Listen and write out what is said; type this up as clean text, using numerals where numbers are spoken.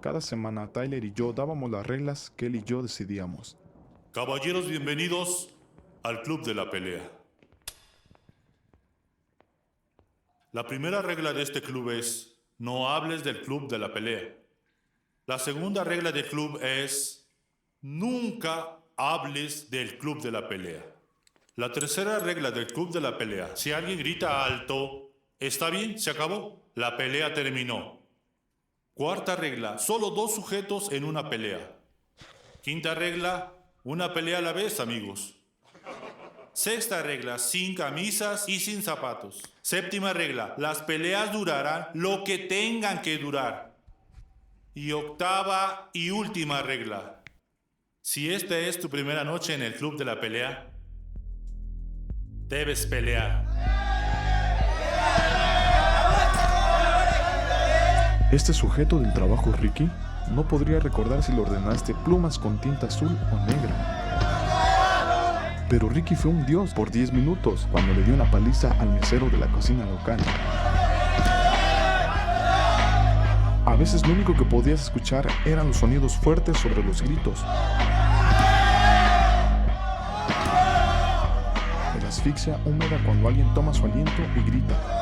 Cada semana Tyler y yo dábamos las reglas que él y yo decidíamos. Caballeros, bienvenidos al Club de la Pelea. La primera regla de este club es: no hables del Club de la Pelea. La segunda regla del club es: nunca hables del Club de la Pelea. La tercera regla del Club de la Pelea: si alguien grita alto, está bien, se acabó. La pelea terminó. Cuarta regla: solo 2 sujetos en una pelea. Quinta regla: una pelea a la vez, amigos. Sexta regla: sin camisas y sin zapatos. Séptima regla: las peleas durarán lo que tengan que durar. Y octava y última regla: si esta es tu primera noche en el Club de la Pelea, debes pelear. Este sujeto del trabajo, Ricky, no podría recordar si le ordenaste plumas con tinta azul o negra. Pero Ricky fue un dios por 10 minutos cuando le dio una paliza al mesero de la cocina local. A veces lo único que podías escuchar eran los sonidos fuertes sobre los gritos. El asfixia húmeda cuando alguien toma su aliento y grita.